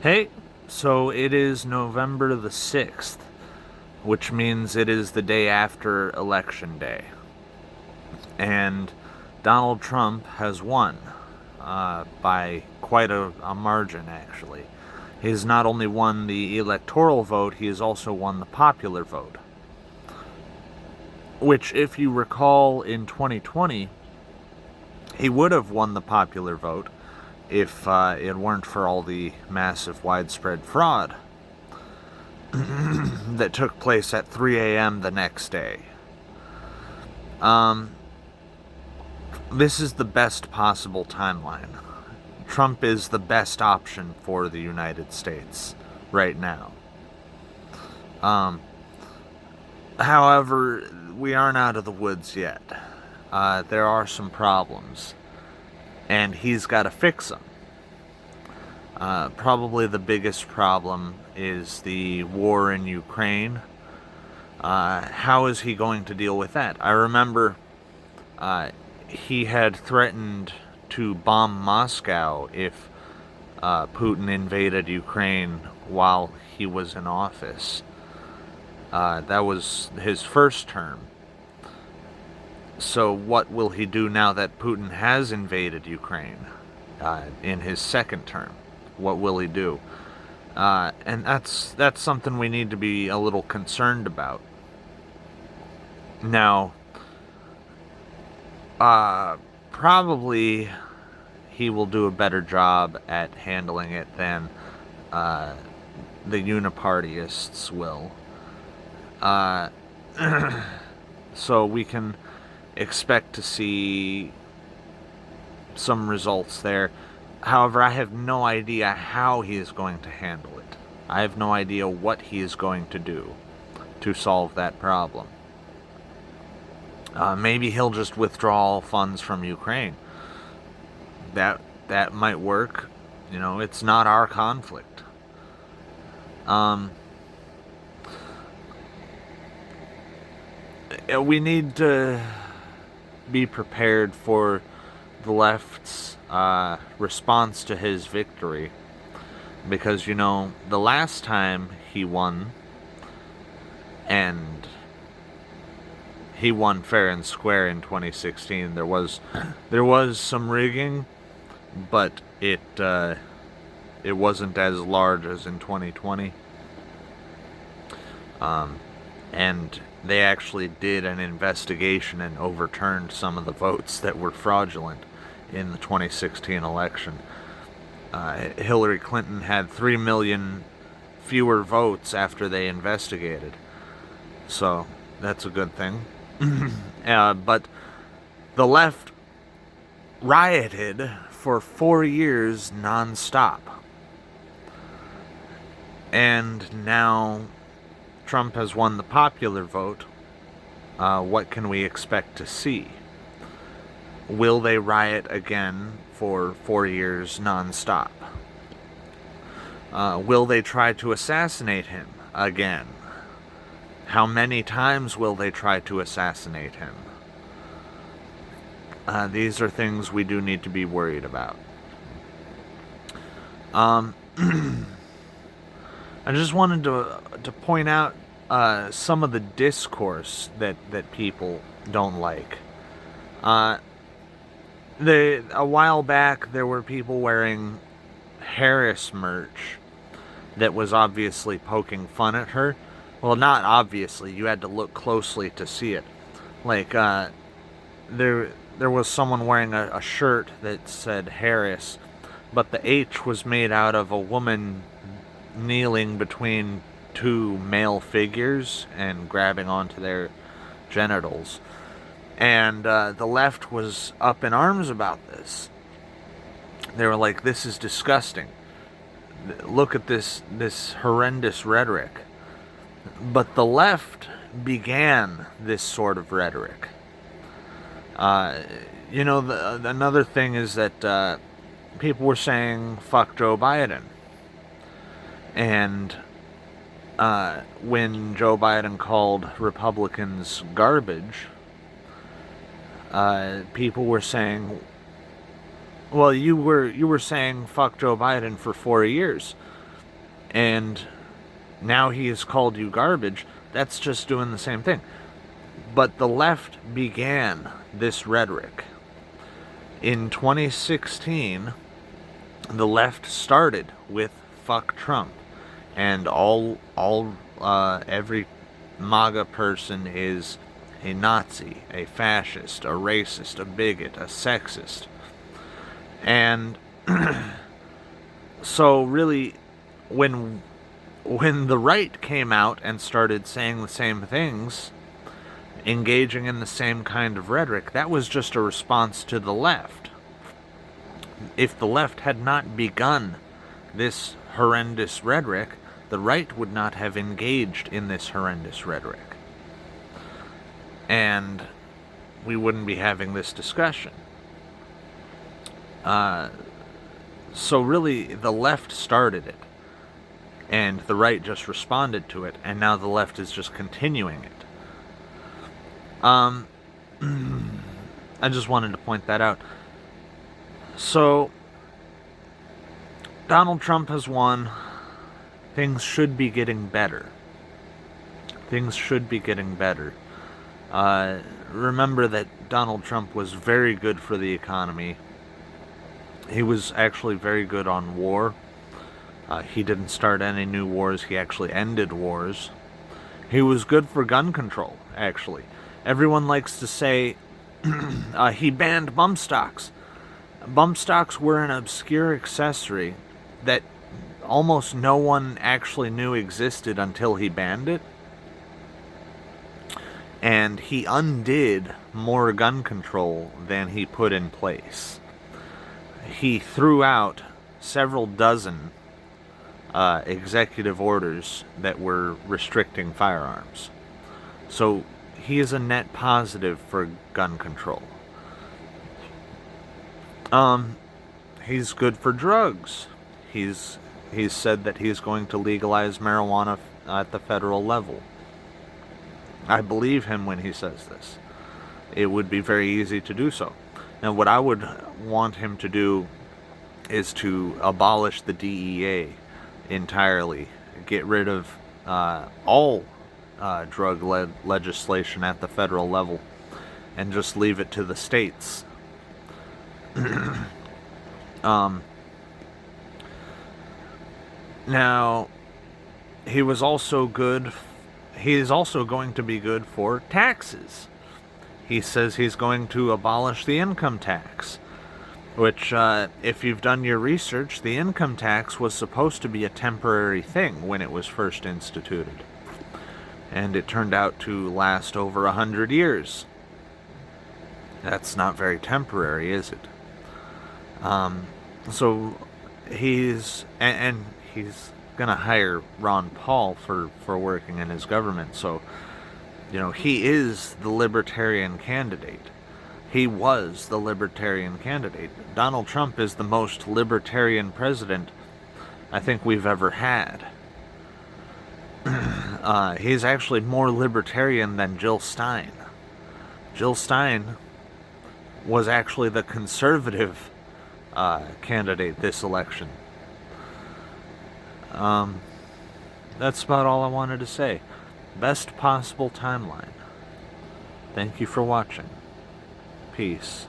Hey, so it is November the 6th, which means it is the day after Election Day. And Donald Trump has won by quite a margin, actually. He has not only won the electoral vote, he has also won the popular vote. Which, if you recall, in 2020, he would have won the popular vote if it weren't for all the massive widespread fraud that took place at 3 a.m. the next day. This is the best possible timeline. Trump is the best option for the United States right now. However, we aren't out of the woods yet. There are some problems, and he's got to fix them. Probably the biggest problem is the war in Ukraine. How is he going to deal with that? I remember he had threatened to bomb Moscow if Putin invaded Ukraine while he was in office. That was his first term. So what will he do now that Putin has invaded Ukraine in his second term? What will he do? And that's something we need to be a little concerned about. Now, probably he will do a better job at handling it than the unipartyists will. So we can expect to see some results there. However, I have no idea how he is going to handle it. I have no idea what he is going to do to solve that problem. Maybe he'll just withdraw funds from Ukraine. That might work. You know, it's not our conflict. We need to be prepared for the left's response to his victory. Because, you know, the last time he won, and he won fair and square in 2016, there was some rigging, but it wasn't as large as in 2020. And they actually did an investigation and overturned some of the votes that were fraudulent in the 2016 election. Hillary Clinton had 3 million fewer votes after they investigated. So that's a good thing. But the left rioted for 4 years nonstop. And now Trump has won the popular vote. What can we expect to see? Will they riot again for 4 years nonstop? Will they try to assassinate him again? How many times will they try to assassinate him? These are things we do need to be worried about. I just wanted to point out some of the discourse that people don't like. A while back, there were people wearing Harris merch that was obviously poking fun at her. Well, not obviously. You had to look closely to see it. Like, there was someone wearing a shirt that said Harris, but the H was made out of a woman kneeling between two male figures and grabbing onto their genitals. And the left was up in arms about this. They were like, this is disgusting. Look at this horrendous rhetoric. But the left began this sort of rhetoric. Another thing is that people were saying, fuck Joe Biden. And when Joe Biden called Republicans garbage, people were saying, well, you were saying fuck Joe Biden for 4 years. And now he has called you garbage. That's just doing the same thing. But the left began this rhetoric. In 2016, the left started with fuck Trump. And every MAGA person is a Nazi, a fascist, a racist, a bigot, a sexist. And so really, when the right came out and started saying the same things, engaging in the same kind of rhetoric, that was just a response to the left. If the left had not begun this horrendous rhetoric, the right would not have engaged in this horrendous rhetoric. And we wouldn't be having this discussion. So really, the left started it, and the right just responded to it, and now the left is just continuing it. I just wanted to point that out. So, Donald Trump has won. Things should be getting better. Things should be getting better. Remember that Donald Trump was very good for the economy. He was actually very good on war. He didn't start any new wars. He actually ended wars. He was good for gun control, actually. Everyone likes to say he banned bump stocks. Bump stocks were an obscure accessory that almost no one actually knew existed until he banned it. And he undid more gun control than he put in place. He threw out several dozen executive orders that were restricting firearms. So he is a net positive for gun control. He's good for drugs. He's said that he's going to legalize marijuana at the federal level. I believe him when he says this. It would be very easy to do so. Now, what I would want him to do is to abolish the DEA entirely, get rid of all drug legislation at the federal level, and just leave it to the states. Now, he is also going to be good for taxes. He says he's going to abolish the income tax, which, if you've done your research, the income tax was supposed to be a temporary thing when it was first instituted. And it turned out to last over 100 years. That's not very temporary, is it? So he's gonna hire Ron Paul for working in his government. So, he is the libertarian candidate. He was the libertarian candidate. Donald Trump is the most libertarian president I think we've ever had. He's actually more libertarian than Jill Stein. Jill Stein was actually the conservative candidate this election. That's about all I wanted to say. Best possible timeline. Thank you for watching. Peace.